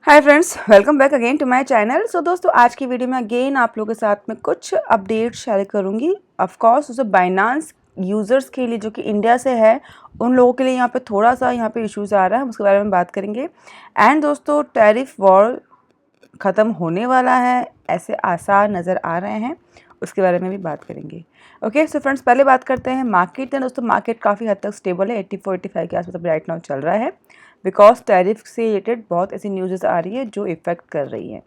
Hi friends, welcome back again to my channel. So दोस्तों, आज की वीडियो में अगेन आप लोगों के साथ में कुछ अपडेट शेयर करूंगी। ऑफ कोर्स दोस्तों, बाइनांस यूज़र्स के लिए जो कि इंडिया से है, उन लोगों के लिए यहाँ पे थोड़ा सा इश्यूज़ आ रहा है, उसके बारे में बात करेंगे। एंड दोस्तों, टैरिफ वॉर ख़त्म होने वाला है, ऐसे आसार नज़र आ रहे हैं, उसके बारे में भी बात करेंगे। ओके सो फ्रेंड्स, पहले बात करते हैं मार्केट। दोस्तों, मार्केट काफ़ी हद तक स्टेबल है, 84-85 के आसपास राइट नाउ चल रहा है। बिकॉज टैरिफ से रिलेटेड बहुत ऐसी न्यूज़ आ रही है जो इफेक्ट कर रही है।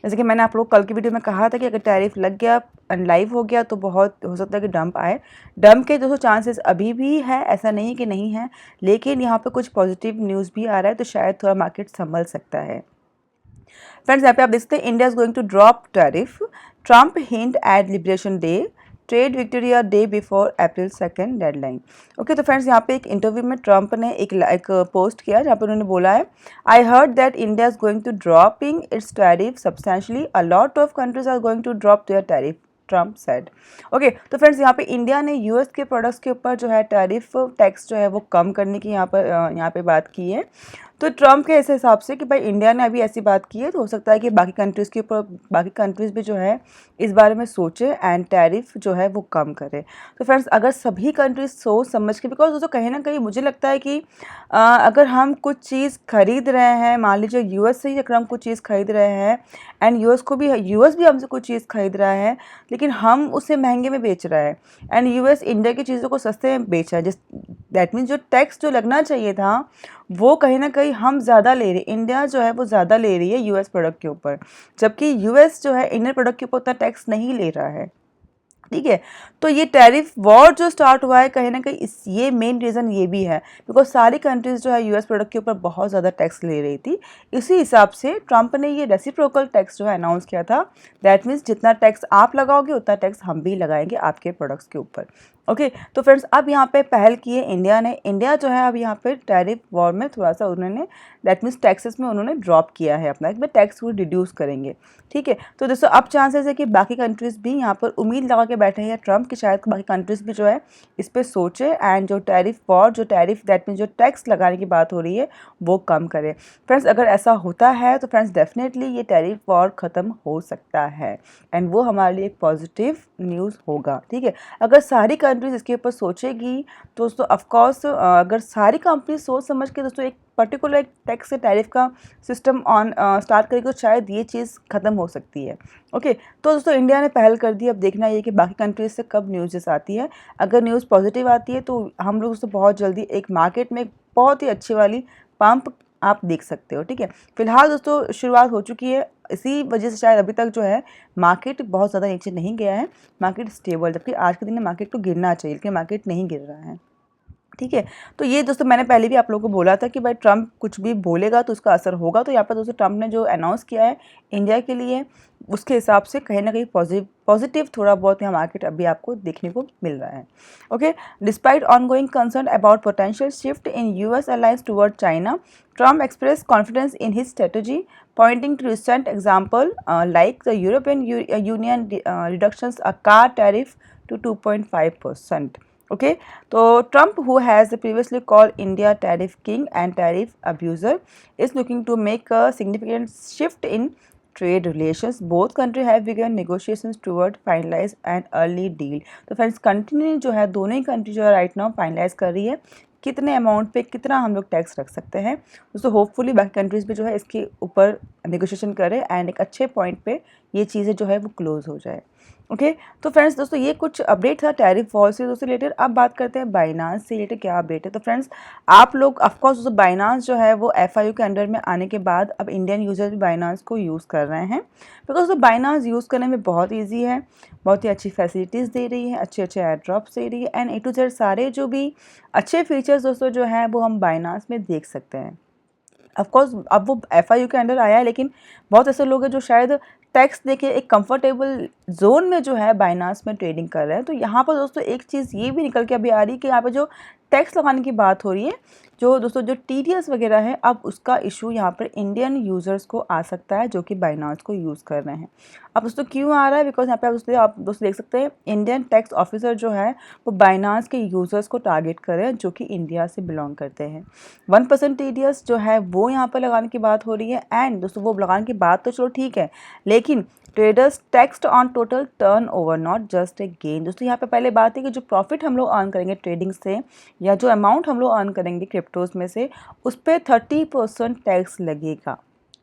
जैसे कि मैंने आप लोग कल की वीडियो में कहा था कि अगर टैरिफ लग गया, अनलाइव हो गया, तो बहुत हो सकता है कि डंप आए। डंप के दोस्तों चांसेस अभी भी है, ऐसा नहीं कि नहीं है, लेकिन यहाँ पे कुछ पॉजिटिव न्यूज़ भी आ रहा है, तो शायद थोड़ा मार्केट संभल सकता है। फ्रेंड्स, यहाँ पे आप देखते हैं India is going to drop tariff, Trump hint at Liberation Day, trade Victoria day before April 2 deadline. Okay, तो फ्रेंड्स यहाँ पे एक इंटरव्यू में ट्रम्प ने एक पोस्ट किया जहाँ पे उन्होंने बोला है, I heard that India is going to dropping its tariff substantially, a lot of countries are going to drop their tariff, Trump said. Okay, तो फ्रेंड्स यहाँ पे इंडिया ने यूएस के प्रोडक्ट्स के ऊपर जो है टैरिफ टैक्स जो है वो कम करने की यहाँ पे बात की है। तो ट्रम्प के ऐसे हिसाब से कि भाई इंडिया ने अभी ऐसी बात की है, तो हो सकता है कि बाकी कंट्रीज़ के ऊपर बाकी कंट्रीज़ भी जो है इस बारे में सोचे एंड टैरिफ जो है वो कम करे। तो फ्रेंड्स, अगर सभी कंट्रीज सोच समझ के, बिकॉज दोस्तों कहीं ना कहीं मुझे लगता है कि अगर हम कुछ चीज़ खरीद रहे हैं, मान लीजिए यूएस से ही अगर हम कुछ चीज़ खरीद रहे हैं एंड यूएस भी हमसे कुछ चीज़ खरीद रहा है, लेकिन हम उसे महंगे में बेच रहा है एंड यूएस इंडिया की चीज़ों को सस्ते में बेच रहा है, जिस दैट मीन्स जो टैक्स जो लगना चाहिए था वो कहीं ना कहीं हम ज़्यादा ले रहे, इंडिया जो है वो ज़्यादा ले रही है यूएस प्रोडक्ट के ऊपर, जबकि यूएस जो है इंडियन प्रोडक्ट के ऊपर उतना टैक्स नहीं ले रहा है। ठीक है, तो ये टैरिफ वॉर जो स्टार्ट हुआ है, कहीं ना कहीं ये मेन रीज़न ये भी है, बिकॉज सारी कंट्रीज़ जो है यूएस प्रोडक्ट के ऊपर बहुत ज़्यादा टैक्स ले रही थी। इसी हिसाब से ट्रंप ने ये रेसिप्रोकल टैक्स जो है अनाउंस किया था। दैट मीन्स जितना टैक्स आप लगाओगे उतना टैक्स हम भी लगाएंगे आपके प्रोडक्ट्स के ऊपर। ओके, तो फ्रेंड्स, अब यहाँ पे पहल की है इंडिया ने। इंडिया जो है अब यहाँ पे टैरिफ वॉर में थोड़ा सा उन्होंने, दैट मीन्स टैक्सेस में उन्होंने ड्रॉप किया है अपना, कि टैक्स वो रिड्यूस करेंगे। ठीक है, तो दोस्तों अब चांसेस है कि बाकी कंट्रीज़ भी यहाँ पर उम्मीद लगा के बैठे हैं ट्रम्प की, शायद बाकी कंट्रीज़ भी जो है इस पर सोचे एंड जो टैरिफ वॉर, जो टैरिफ दैट मीन्स जो टैक्स लगाने की बात हो रही है वो कम करे। फ्रेंड्स, अगर ऐसा होता है तो फ्रेंड्स डेफिनेटली ये टैरिफ वॉर ख़त्म हो सकता है एंड वो हमारे लिए एक पॉजिटिव न्यूज़ होगा। ठीक है, अगर सारी कंट्रीज़ इसके ऊपर सोचेगी तो दोस्तों ऑफकोर्स, अगर सारी कंपनी सोच समझ के दोस्तों एक पर्टिकुलर एक टैक्स से टैरिफ का सिस्टम स्टार्ट करेगी, तो शायद ये चीज़ ख़त्म हो सकती है। ओके, तो दोस्तों इंडिया ने पहल कर दी, अब देखना ये कि बाकी कंट्रीज से कब न्यूज़ आती है। अगर न्यूज़ पॉजिटिव आती है तो हम लोग उससे बहुत जल्दी एक मार्केट में बहुत ही अच्छी वाली पंप आप देख सकते हो। ठीक है, फिलहाल दोस्तों शुरुआत हो चुकी है, इसी वजह से शायद अभी तक जो है मार्केट बहुत ज़्यादा नीचे नहीं गया है, मार्केट स्टेबल, जबकि आज के दिन में मार्केट को गिरना चाहिए, लेकिन मार्केट नहीं गिर रहा है। ठीक है, तो ये दोस्तों मैंने पहले भी आप लोगों को बोला था कि भाई ट्रम्प कुछ भी बोलेगा तो उसका असर होगा। तो यहाँ पर दोस्तों ट्रम्प ने जो अनाउंस किया है इंडिया के लिए, उसके हिसाब से कहीं ना कहीं पॉजिटिव थोड़ा बहुत यहाँ मार्केट अभी आपको देखने को मिल रहा है। Okay, despite ongoing concern about potential shift in US alliance toward China, Trump express confidence in his strategy, pointing to recent example like the European Union reductions a car tariff to 2.5%. Okay, so Trump, who has previously called India tariff king and tariff abuser, is looking to make a significant shift in trade relations. Both countries have begun negotiations toward finalize an early deal. तो friends, continue जो है दोनों ही country जो है right now finalise कर रही है कितने अमाउंट पे कितना हम लोग टैक्स रख सकते हैं। दोस्तों होपफुली बाकी कंट्रीज़ भी जो है इसके ऊपर नेगोशिएशन करें एंड एक अच्छे पॉइंट पे ये चीज़ें जो है वो क्लोज हो जाए। ओके, तो फ्रेंड्स दोस्तों ये कुछ अपडेट था टैरिफ वॉर से दोस्तों रिलेटेड। अब बात करते हैं बाइनांस से रिलेटेड क्या अपडेट है। तो फ्रेंड्स, आप लोग ऑफकोर्स दोस्तों बाइनांस जो है वो एफआईयू के अंडर में आने के बाद अब इंडियन यूजर भी बाइनांस को यूज़ कर रहे हैं, बिकॉज दोस्तों बाइनांस यूज़ करने में बहुत ईजी है, बहुत ही अच्छी फैसिलिटीज़ दे रही है, अच्छे अच्छे एयर ड्रॉप्स दे रही है एंड ए टू जेड सारे जो भी अच्छे फीचर्स दोस्तों जो हैं वो हम बाइनांस में देख सकते हैं। ऑफकोर्स अब वो एफआईयू के अंडर आया है, लेकिन बहुत ऐसे लोग हैं जो शायद टैक्स देके एक कंफर्टेबल जोन में जो है बाइनांस में ट्रेडिंग कर रहे हैं। तो यहाँ पर दोस्तों एक चीज़ ये भी निकल के अभी आ रही है कि यहाँ पे जो टैक्स लगाने की बात हो रही है, जो दोस्तों जो टीडीएस वगैरह है, अब उसका इशू यहाँ पर इंडियन यूज़र्स को आ सकता है जो कि बाइनांस को यूज़ कर रहे हैं। अब दोस्तों क्यों आ रहा है? बिकॉज यहाँ पे आप दोस्तों देख सकते हैं इंडियन टैक्स ऑफिसर जो है वो बाइनांस के यूज़र्स को टारगेट कर रहे हैं जो कि इंडिया से बिलोंग करते हैं। 1% टीडीएस जो है वो यहाँ पर लगाने की बात हो रही है। एंड दोस्तों वो लगाने की बात तो चलो ठीक है, लेकिन traders taxed on total turn over, not just a gain. दोस्तों यहाँ पे पहले बात है कि जो प्रॉफिट हम लोग अर्न करेंगे ट्रेडिंग से, या जो अमाउंट हम लोग अर्न करेंगे क्रिप्टोज में से, उस पर 30% टैक्स लगेगा,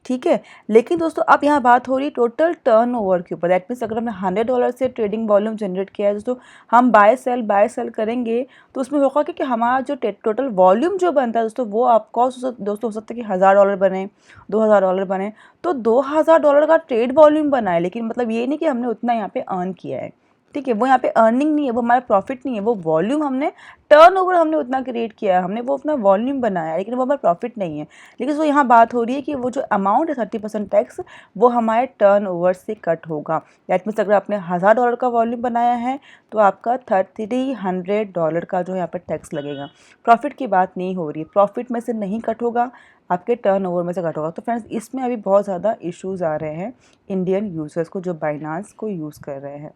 ठीक है। लेकिन दोस्तों अब यहाँ बात हो रही है टोटल टर्न ओवर के ऊपर। दैट मीन्स अगर हमने $100 से ट्रेडिंग वॉल्यूम जनरेट किया है दोस्तों, हम बाय सेल करेंगे तो उसमें होगा कि हमारा जो टोटल वॉल्यूम जो बनता है दोस्तों, वो आपको दोस्तों हो सकता है कि $1000 बने, $2000 बने। तो $2000 का ट्रेड वॉल्यूम बना है, लेकिन मतलब ये नहीं कि हमने उतना यहाँ पे अर्न किया है, ठीक है। वो यहाँ पे अर्निंग नहीं है, वो हमारा प्रॉफिट नहीं है, वो वॉल्यूम हमने टर्नओवर हमने उतना क्रिएट किया है, हमने वो अपना वॉल्यूम बनाया है, लेकिन वो हमारा प्रॉफिट नहीं है। लेकिन तो यहाँ बात हो रही है कि वो जो अमाउंट है 30% टैक्स, वो हमारे टर्नओवर से कट होगा। दैट मीन्स अगर आपने $1000 का वॉल्यूम बनाया है तो आपका $300 का जो यहाँ पर टैक्स लगेगा। प्रॉफिट की बात नहीं हो रही है, प्रॉफिट में से नहीं कट होगा, आपके टर्नओवर में से कट होगा। तो फ्रेंड्स इसमें अभी बहुत ज़्यादा इश्यूज़ आ रहे हैं इंडियन यूज़र्स को जो बाइनांस को यूज़ कर रहे हैं।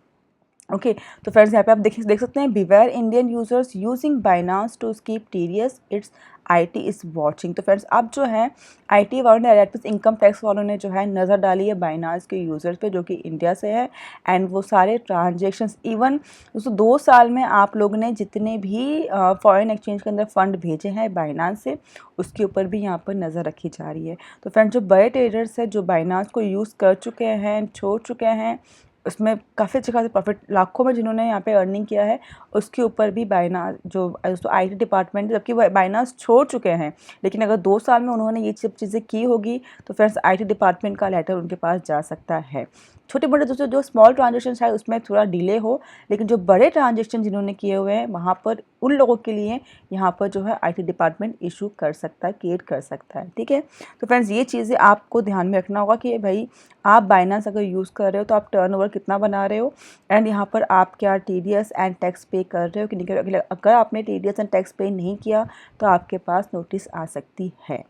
ओके तो फ्रेंड्स यहाँ पे आप देख सकते हैं, beware Indian users using Binance to skip TDS, it's IT is watching. तो फ्रेंड्स अब जो है आईटी वालों ने, इनकम टैक्स वालों ने जो है नज़र डाली है बाइनांस के यूज़र्स पे जो कि इंडिया से है। एंड वो सारे ट्रांजेक्शन्स, इवन दोस्तों 2 साल में आप लोगों ने जितने भी फॉरेन एक्सचेंज के अंदर फ़ंड भेजे हैं बाइनांस से, उसके ऊपर भी यहाँ पर नज़र रखी जा रही है। तो फ्रेंड्स जो बड़े ट्रेडर्स हैं जो बाइनांस को यूज़ कर चुके हैं, छोड़ चुके हैं, उसमें काफ़ी अच्छे खासे प्रॉफिट लाखों में जिन्होंने यहाँ पे अर्निंग किया है, उसके ऊपर भी बाइनांस जो आईटी डिपार्टमेंट, जबकि वो बाइनांस छोड़ चुके हैं, लेकिन अगर 2 साल में उन्होंने ये सब चीज़ें की होगी तो फ्रेंड्स आईटी डिपार्टमेंट का लेटर उनके पास जा सकता है। छोटे मोटे दोस्तों जो स्मॉल ट्रांजेक्शन है उसमें थोड़ा डिले हो, लेकिन जो बड़े ट्रांजेक्शन जिन्होंने किए हुए हैं वहाँ पर उन लोगों के लिए यहाँ पर जो है आईटी डिपार्टमेंट इशू कर सकता है, क्रिएट कर सकता है, ठीक है। तो फ्रेंड्स ये चीज़ें आपको ध्यान में रखना होगा कि भाई आप बाइनांस अगर यूज़ कर रहे हो तो आप टर्नओवर कितना बना रहे हो, एंड यहाँ पर आप क्या टीडीएस एंड टैक्स पे कर रहे हो कि नहीं कर रहे हो। अगर आपने टीडीएस एंड टैक्स पे नहीं किया तो आपके पास नोटिस आ सकती है।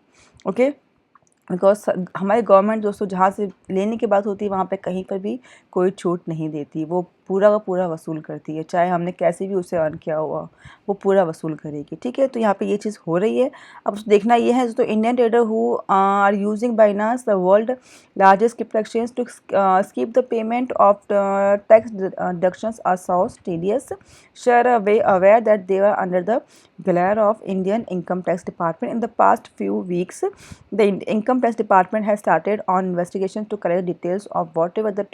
ओके बिकॉज हमारी गवर्नमेंट दोस्तों जहाँ से लेने की बात होती है वहाँ पे कहीं पर भी कोई छूट नहीं देती, वो पूरा का पूरा वसूल करती है, चाहे हमने कैसे भी उसे अर्न किया हुआ वो पूरा वसूल करेगी, ठीक है। तो यहाँ पे ये चीज़ हो रही है। अब देखना ये है दोस्तों, Indian trader who are using Binance the world largest crypto exchange to skip the payment of tax deductions are सॉस TDS share aware that they are under the glare of Indian Income Tax Department. In the past few weeks, the Income Tax Department has started on investigations to collect details of whatever the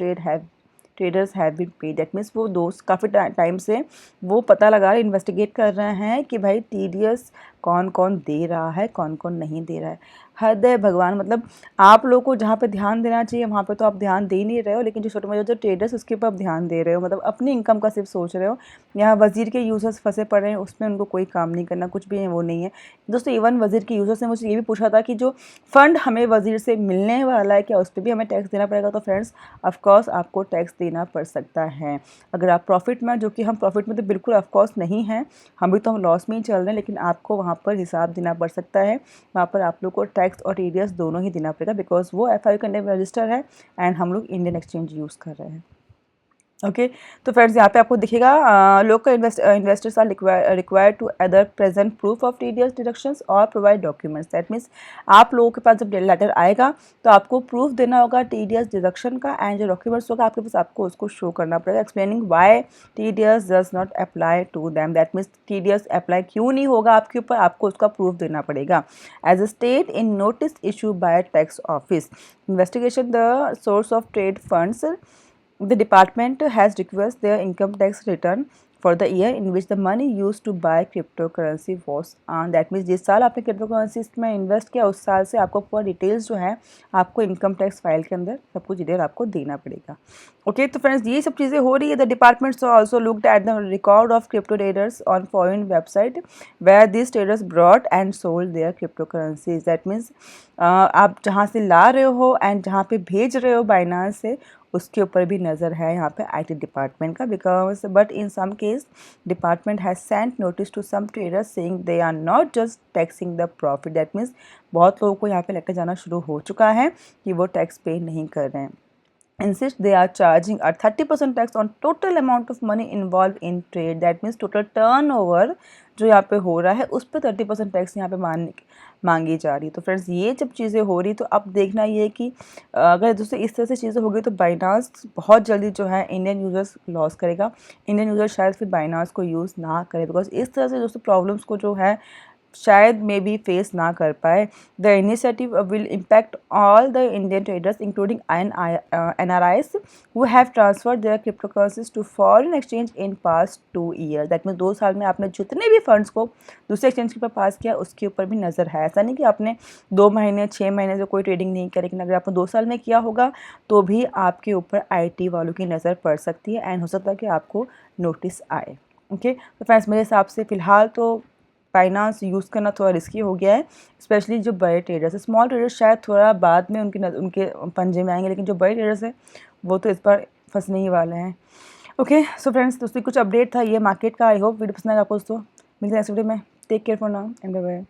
traders have been paid. That means वो दोस्त काफ़ी time से वो पता लगा investigate कर रहे हैं कि भाई टीडीएस कौन कौन दे रहा है, कौन कौन नहीं दे रहा है। हद है भगवान, मतलब आप लोगों को जहाँ पे ध्यान देना चाहिए वहाँ पे तो आप ध्यान दे नहीं रहे हो, लेकिन जो छोटे मोटे जो ट्रेडर्स उसके ऊपर आप ध्यान दे रहे हो, मतलब अपनी इनकम का सिर्फ सोच रहे हो। यहाँ वज़ीर के यूज़र्स फंसे पड़े हैं, उसमें उनको कोई काम नहीं करना, कुछ भी वो नहीं है दोस्तों। इवन वज़ीर के यूज़र्स ने मुझसे ये भी पूछा था कि जो फ़ंड हमें वज़ीर से मिलने वाला है क्या उस पर भी हमें टैक्स देना पड़ेगा। तो फ्रेंड्स ऑफकोर्स आपको टैक्स देना पड़ सकता है। अगर आप प्रॉफिट में, जो कि हम प्रॉफिट में तो बिल्कुल ऑफकोर्स नहीं हैं, हम भी तो हम लॉस में ही चल रहे हैं, लेकिन आपको वहाँ पर हिसाब देना पड़ सकता है। वहाँ पर आप लोग को टैक्स और टीडीएस दोनों ही देना पड़ेगा, बिकॉज वो एफआईयू के अंडर रजिस्टर है एंड हम लोग इंडियन एक्सचेंज यूज़ कर रहे हैं। ओके तो फ्रेंड्स यहाँ पे आपको दिखेगा local investors are required to other present proof of TDS deductions और प्रोवाइड डॉक्यूमेंट्स। दैट मीन्स आप लोगों के पास जब लेटर आएगा तो आपको प्रूफ देना होगा टीडीएस डिडक्शन का, एंड जो डॉक्यूमेंट्स होगा आपके पास आपको उसको शो करना पड़ेगा, explaining why TDS does not apply to them. That means TDS apply क्यों नहीं होगा आपके ऊपर, आपको उसका प्रूफ देना पड़ेगा। As a state in notice issue by tax office investigation the source of trade funds, the department has requested their income tax return for the year in which the money used to buy cryptocurrency was earned. That means जिस साल आपने crypto currency में invest किया उस साल से आपको पूरा डिटेल्स जो है आपको इनकम टैक्स फाइल के अंदर सब कुछ डिटेल आपको देना पड़ेगा। ओके तो फ्रेंड्स ये सब चीज़ें हो रही है। The departments also looked at the record of crypto traders on foreign website where this traders brought and sold their crypto currencies. That means आप जहाँ से ला रहे हो एंड जहाँ पे भेज रहे हो बाइनांस से, उसके ऊपर भी नज़र है यहाँ पे IT डिपार्टमेंट का, because but in some case department has sent notice to some traders saying they are not just taxing the profit. That means बहुत लोगों को यहाँ पे लेकर जाना शुरू हो चुका है कि वो टैक्स पे नहीं कर रहे हैं। Insist they are charging a 30% tax on total amount of money involved in trade। That means total turnover जो यहाँ पे हो रहा है उस पर 30% टैक्स यहाँ पे मांगी जा रही है। तो फ्रेंड्स ये जब चीज़ें हो रही तो अब देखना ये है कि अगर दोस्तों इस तरह से चीज़ें हो गई तो बाइनांस बहुत जल्दी जो है इंडियन यूज़र्स लॉस करेगा। इंडियन यूज़र शायद फिर बाइनांस को यूज़ ना करे, बिकॉज इस तरह से दोस्तों प्रॉब्लम्स को जो है शायद मे बी फेस ना कर पाए। The initiative will impact all the Indian traders including NRIs who have transferred their cryptocurrencies to foreign exchange in past 2 years। That mean 2 साल में आपने जितने भी फंड्स को दूसरे एक्सचेंज के ऊपर पास किया उसके ऊपर भी नज़र है। ऐसा नहीं कि आपने 2 महीने 6 महीने से कोई ट्रेडिंग नहीं किया, लेकिन अगर आपने 2 साल में किया होगा तो भी आपके ऊपर IT वालों की नज़र पड़ सकती है एंड हो सकता है कि आपको नोटिस आए। ओके, तो फ्रेंड्स मेरे हिसाब से फ़िलहाल तो बाइनांस यूज़ करना थोड़ा रिस्की हो गया है, स्पेशली जो बड़े ट्रेडर्स हैं। स्मॉल ट्रेडर्स शायद थोड़ा बाद में उनके पंजे में आएंगे, लेकिन जो बड़े ट्रेडर्स हैं वो तो इस बार फंसने ही वाले हैं। ओके सो फ्रेंड्स दोस्तों कुछ अपडेट था ये मार्केट का। आई होप वीडियो पसंद आएगा आपको दोस्तों। मिलते हैं नेक्स्ट वीडियो में। Take care for now and bye bye.